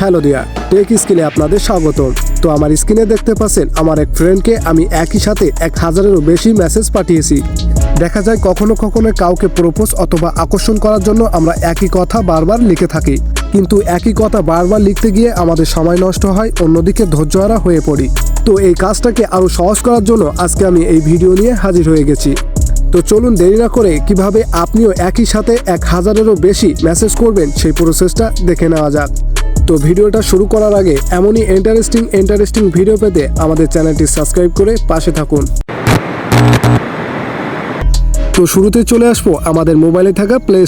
Hello দিয়া, take স্কিলে আপনাদের স্বাগতম। তো আমার স্ক্রিনে দেখতে পাচ্ছেন আমার এক ফ্রেন্ডকে আমি একই সাথে 1000-এরও বেশি মেসেজ পাঠিয়েছি। দেখা যায় কখনো কখনো কাউকে প্রপোজ অথবা আকর্ষণ করার জন্য আমরা একই কথা বারবার লিখে থাকি, কিন্তু একই কথা বারবার লিখতে গিয়ে আমাদের সময় নষ্ট হয়, অন্যদিকে ধৈর্যহারা হয়ে পড়ি। তো এই কাজটাকে আরও সহজ করার জন্য আজকে আমি এই ভিডিও নিয়ে হাজির হয়ে গেছি। তো চলুন দেরি না করে কিভাবে আপনিও একই সাথে 1000-এরও বেশি মেসেজ করবেন সেই প্রসেসটা দেখে নেওয়া যাক। তো ভিডিওটা শুরু করার আগে এমনই ইন্টারেস্টিং ভিডিও পেতে আমাদের চ্যানেলটি সাবস্ক্রাইব করে পাশে থাকুন। তো শুরুতে চলে আসবো আমাদের মোবাইলে থাকা প্লে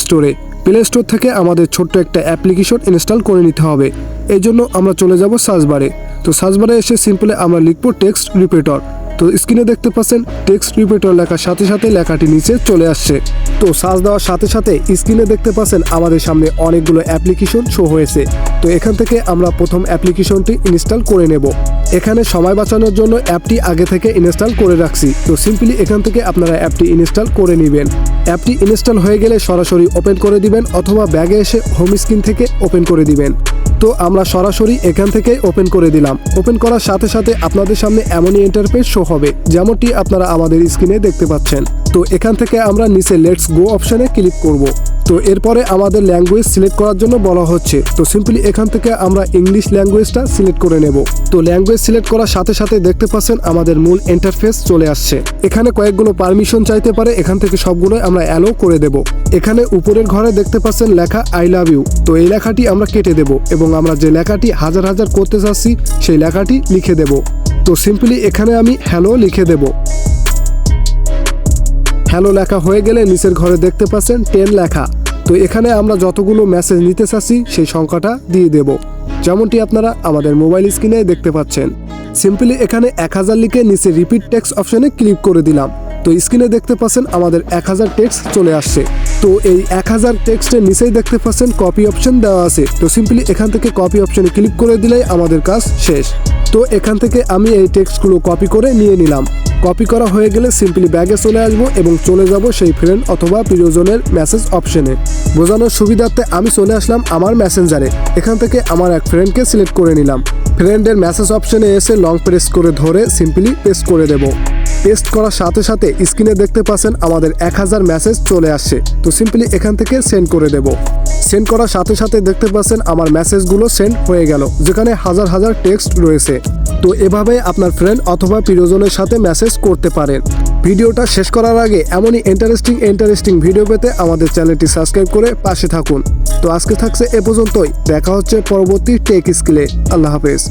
স্টোর থেকে আমাদের ছোট্ট একটা অ্যাপ্লিকেশন ইনস্টল করে নিতে হবে। এই জন্য আমরা চলে যাব সার্চ বারে। তো সার্চ বারে এসে সিম্পলি আমরা লিখবো টেক্সট রিপিটার। তো স্ক্রিনে দেখতে পাচ্ছেন টেক্সট রিপিটার লেখার সাথে সাথে লেখাটি নিচে চলে আসছে। তো সার্চ দেওয়ার সাথে সাথে স্ক্রিনে দেখতে পাচ্ছেন আমাদের সামনে অনেকগুলো অ্যাপ্লিকেশন শো হয়েছে। তো এখান থেকে আমরা প্রথম অ্যাপ্লিকেশনটি ইনস্টল করে নেব। এখানে সময় বাঁচানোর জন্য অ্যাপটি আগে থেকে ইনস্টল করে রাখছি। তো সিম্পলি এখান থেকে আপনারা অ্যাপটি ইনস্টল করে নেবেন। অ্যাপটি ইনস্টল হয়ে গেলে সরাসরি ওপেন করে দিবেন অথবা ব্যাগে এসে হোম স্ক্রিন থেকে ওপেন করে দিবেন। তো আমরা সরাসরি এখান থেকে ওপেন করে দিলাম। ওপেন করার সাথে সাথে আপনাদের সামনে এমনই ইন্টারফেস শো হবে যেমনটি আপনারা আমাদের স্ক্রিনে দেখতে পাচ্ছেন। তো এখান থেকে আমরা নিচে লেটস গো অপশনে ক্লিক করব। তো এরপরে আমাদের ল্যাঙ্গুয়েজ সিলেক্ট করার জন্য বলা হচ্ছে। তো সিম্পলি এখান থেকে আমরা ইংলিশ ল্যাঙ্গুয়েজটা সিলেক্ট করে নেব। তো ল্যাঙ্গুয়েজ সিলেক্ট করার সাথে সাথে দেখতে পাচ্ছেন আমাদের মূল ইন্টারফেস চলে আসছে। এখানে কয়েকগুলো পারমিশন চাইতে পারে, এখান থেকে সবগুলো আমরা অ্যালো করে দেব। এখানে উপরের ঘরে দেখতে পাচ্ছেন লেখা আই লাভ ইউ। তো এই লেখাটি আমরা কেটে দেব এবং আমরা যে লেখাটি হাজার করতে চাচ্ছি সেই লেখাটি লিখে দেব। তো সিম্পলি এখানে আমি হ্যালো লিখে দেব। হ্যালো লেখা হয়ে গেলে নিচের ঘরে দেখতে পাচ্ছেন 10 লেখা। তো এখানে আমরা যতগুলো মেসেজ নিতে চাচ্ছি সেই সংখ্যাটা দিয়ে দেব, যেমনটি আপনারা আমাদের মোবাইল স্ক্রিনে দেখতে পাচ্ছেন। সিম্পলি এখানে 1000 লিখে নিচে রিপিট টেক্সট অপশনে ক্লিক করে দিলাম। তো স্ক্রিনে দেখতে পাচ্ছেন আমাদের 1000 টেক্সট চলে আসছে। তো এই 1000 টেক্সটের নিচেই দেখতে পাচ্ছেন কপি অপশন দেওয়া আছে। তো সিম্পলি এখান থেকে কপি অপশনে ক্লিক করে দিলেই আমাদের কাজ শেষ। তো এখান থেকে আমি এই টেক্সটগুলো কপি করে নিয়ে নিলাম। কপি করা হয়ে গেলে সিম্পলি ব্যাগে চলে আসবো এবং চলে যাব সেই ফ্রেন্ড অথবা প্রিয়জনের মেসেজ অপশনে। বোঝানোর সুবিধার্থে আমি চলে আসলাম আমার মেসেঞ্জারে। এখান থেকে আমার এক ফ্রেন্ডকে সিলেক্ট করে নিলাম। ফ্রেন্ডের মেসেজ অপশনে এসে লং প্রেস করে ধরে সিম্পলি পেস্ট করে দেব। পেস্ট করার সাথে সাথে স্ক্রিনে দেখতে পাচ্ছেন আমাদের 1000 মেসেজ চলে আসছে। তো সিম্পলি এখান থেকে সেন্ড করে দেব। সেন্ড করার সাথে সাথে দেখতে পাচ্ছেন আমার মেসেজগুলো সেন্ড হয়ে গেল, যেখানে হাজার টেক্সট রয়েছে। তো এভাবে আপনার ফ্রেন্ড অথবা প্রিয়জনের সাথে মেসেজ করতে পারেন। ভিডিওটা শেষ করার আগে এমনই ইন্টারেস্টিং ভিডিও পেতে আমাদের চ্যানেলটি সাবস্ক্রাইব করে পাশে থাকুন। তো আজকে থাকছে এ পর্যন্তই। দেখা হচ্ছে পরবর্তী টেক স্কিলে। আল্লাহ হাফেজ।